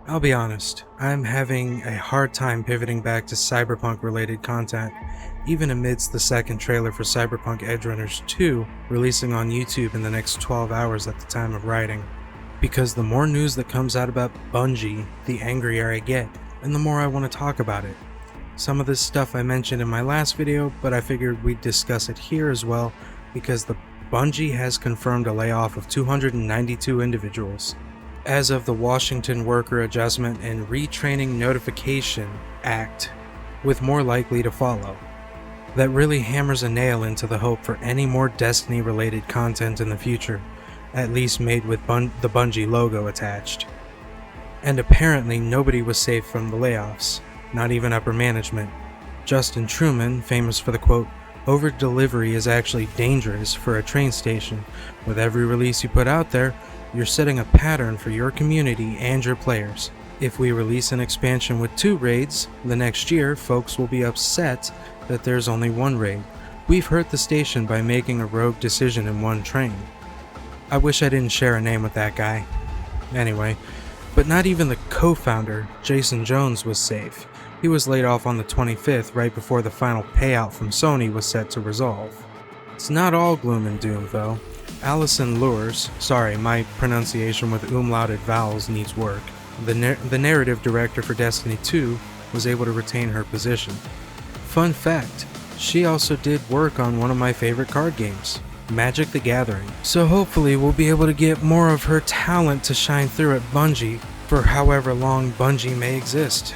I'll be honest, I'm having a hard time pivoting back to Cyberpunk related content, even amidst the second trailer for Cyberpunk Edgerunners II releasing on YouTube in the next 12 hours at the time of writing. Because the more news that comes out about Bungie, the angrier I get, and the more I want to talk about it. Some of this stuff I mentioned in my last video, but I figured we'd discuss it here as well because the Bungie has confirmed a layoff of 292 individuals. As of the Washington Worker Adjustment and Retraining Notification Act, with more likely to follow. That really hammers a nail into the hope for any more Destiny-related content in the future, at least made with the Bungie logo attached. And apparently nobody was safe from the layoffs, not even upper management. Justin Truman, famous for the quote, "Over-delivery is actually dangerous for a train station. With every release you put out there, you're setting a pattern for your community and your players. If we release an expansion with 2 raids, the next year folks will be upset that there's only 1 raid. We've hurt the station by making a rogue decision in one train." I wish I didn't share a name with that guy. Anyway, but not even the co-founder, Jason Jones, was safe. He was laid off on the 25th, right before the final payout from Sony was set to resolve. It's not all gloom and doom though. Alison Lures, sorry, my pronunciation with umlauted vowels needs work. The narrative director for Destiny 2 was able to retain her position. Fun fact, she also did work on one of my favorite card games, Magic the Gathering. So hopefully we'll be able to get more of her talent to shine through at Bungie for however long Bungie may exist.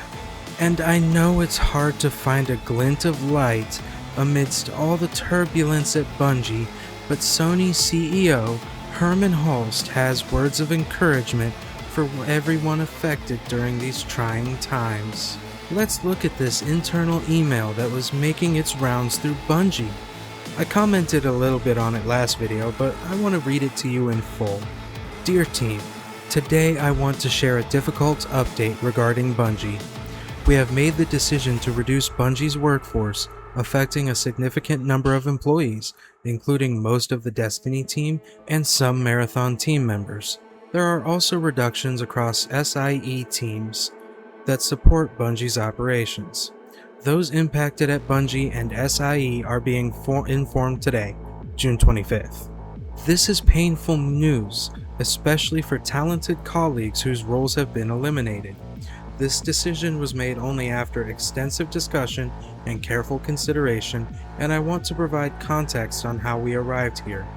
And I know it's hard to find a glint of light amidst all the turbulence at Bungie, but Sony CEO Herman Hulst has words of encouragement for everyone affected during these trying times. Let's look at this internal email that was making its rounds through Bungie. I commented a little bit on it last video, but I want to read it to you in full. Dear team, today I want to share a difficult update regarding Bungie. We have made the decision to reduce Bungie's workforce, affecting a significant number of employees, including most of the Destiny team and some Marathon team members. There are also reductions across SIE teams that support Bungie's operations. Those impacted at Bungie and SIE are being informed today, June 25th. This is painful news, especially for talented colleagues whose roles have been eliminated. This decision was made only after extensive discussion and careful consideration, and I want to provide context on how we arrived here.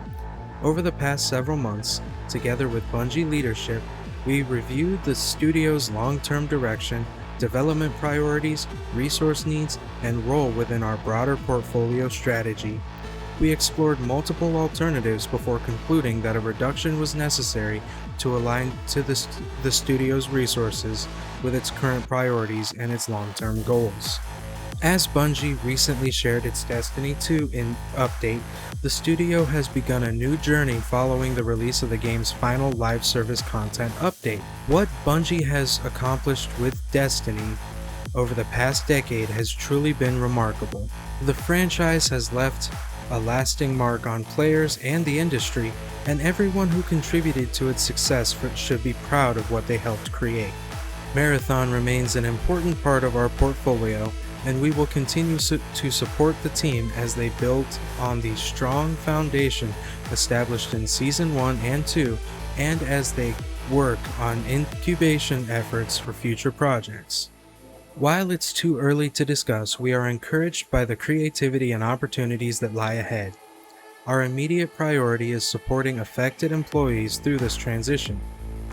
Over the past several months, together with Bungie leadership, we reviewed the studio's long-term direction, development priorities, resource needs, and role within our broader portfolio strategy. We explored multiple alternatives before concluding that a reduction was necessary to align to the studio's resources with its current priorities and its long-term goals. As Bungie recently shared its Destiny 2 update, the studio has begun a new journey following the release of the game's final live service content update. What Bungie has accomplished with Destiny over the past decade has truly been remarkable. The franchise has left a lasting mark on players and the industry, and everyone who contributed to its success should be proud of what they helped create. Marathon remains an important part of our portfolio, and we will continue to support the team as they build on the strong foundation established in Season 1 and 2, and as they work on incubation efforts for future projects. While it's too early to discuss, we are encouraged by the creativity and opportunities that lie ahead. Our immediate priority is supporting affected employees through this transition.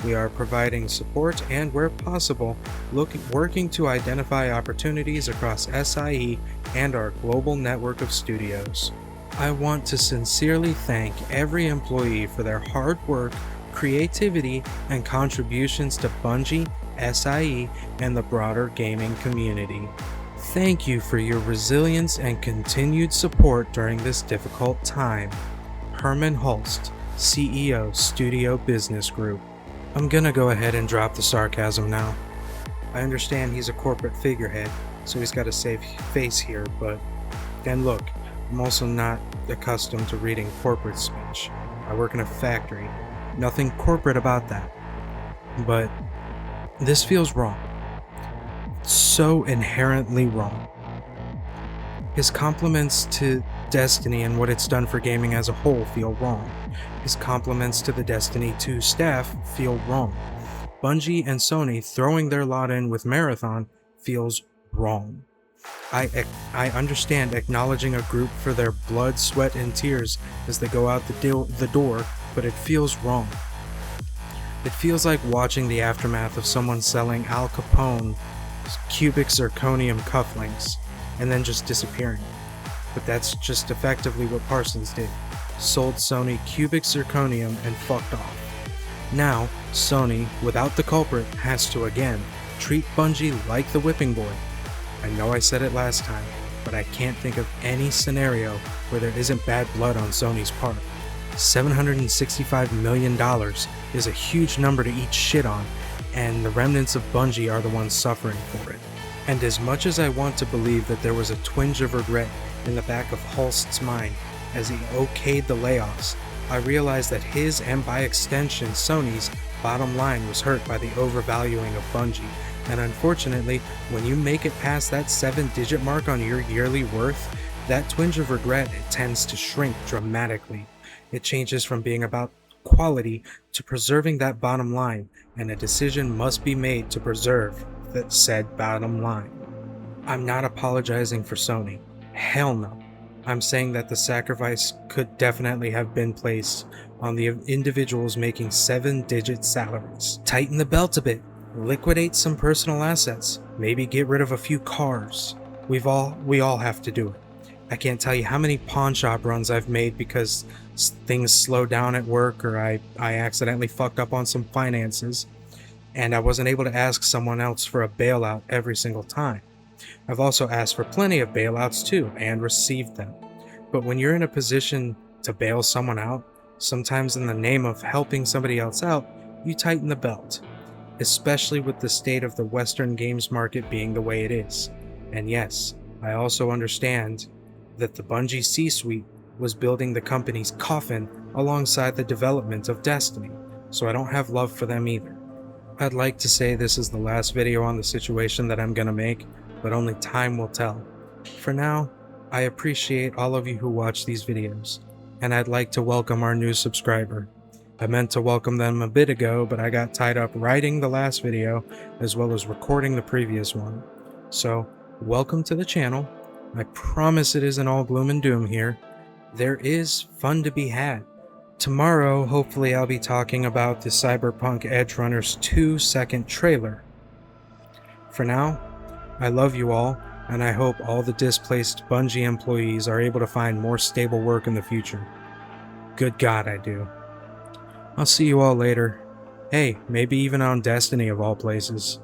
We are providing support and, where possible, working to identify opportunities across SIE and our global network of studios. I want to sincerely thank every employee for their hard work, creativity, and contributions to Bungie, SIE, and the broader gaming community. Thank you for your resilience and continued support during this difficult time. Herman Hulst, CEO, Studio Business Group. I'm gonna go ahead and drop the sarcasm now. I understand he's a corporate figurehead, so he's got a safe face here, but then look, I'm also not accustomed to reading corporate speech. I work in a factory. Nothing corporate about that. But This feels wrong. So inherently wrong. His compliments to Destiny and what it's done for gaming as a whole feel wrong. His compliments to the Destiny 2 staff feel wrong. Bungie and Sony throwing their lot in with Marathon feels wrong. I understand acknowledging a group for their blood, sweat, and tears as they go out the door, but it feels wrong. It feels like watching the aftermath of someone selling Al Capone cubic zirconium cufflinks and then just disappearing. But that's just effectively what Parsons did. Sold Sony cubic zirconium and fucked off. Now, Sony, without the culprit, has to again treat Bungie like the whipping boy. I know I said it last time, but I can't think of any scenario where there isn't bad blood on Sony's part. $765 million is a huge number to eat shit on, and the remnants of Bungie are the ones suffering for it. And as much as I want to believe that there was a twinge of regret in the back of Halst's mind as he okayed the layoffs, I realized that his, and by extension Sony's, bottom line was hurt by the overvaluing of Bungie. And unfortunately, when you make it past that 7-digit mark on your yearly worth, that twinge of regret tends to shrink dramatically. It changes from being about quality to preserving that bottom line, and a decision must be made to preserve that said bottom line. I'm not apologizing for Sony. Hell no. I'm saying that the sacrifice could definitely have been placed on the individuals making 7-digit salaries. Tighten the belt a bit. Liquidate some personal assets. Maybe get rid of a few cars. We all have to do it. I can't tell you how many pawn shop runs I've made because things slowed down at work, or I accidentally fucked up on some finances and I wasn't able to ask someone else for a bailout every single time. I've also asked for plenty of bailouts too and received them. But when you're in a position to bail someone out, sometimes in the name of helping somebody else out, you tighten the belt. Especially with the state of the Western games market being the way it is. And yes, I also understand that the Bungie C-suite was building the company's coffin alongside the development of Destiny, so I don't have love for them either. I'd like to say this is the last video on the situation that I'm gonna make, but only time will tell. For now, I appreciate all of you who watch these videos, and I'd like to welcome our new subscriber. I meant to welcome them a bit ago, but I got tied up writing the last video as well as recording the previous one. So, welcome to the channel. I promise it isn't all gloom and doom here. There is fun to be had. Tomorrow, hopefully I'll be talking about the Cyberpunk Edgerunners II second trailer. For now, I love you all, and I hope all the displaced Bungie employees are able to find more stable work in the future. Good God, I do. I'll see you all later. Hey, maybe even on Destiny of all places.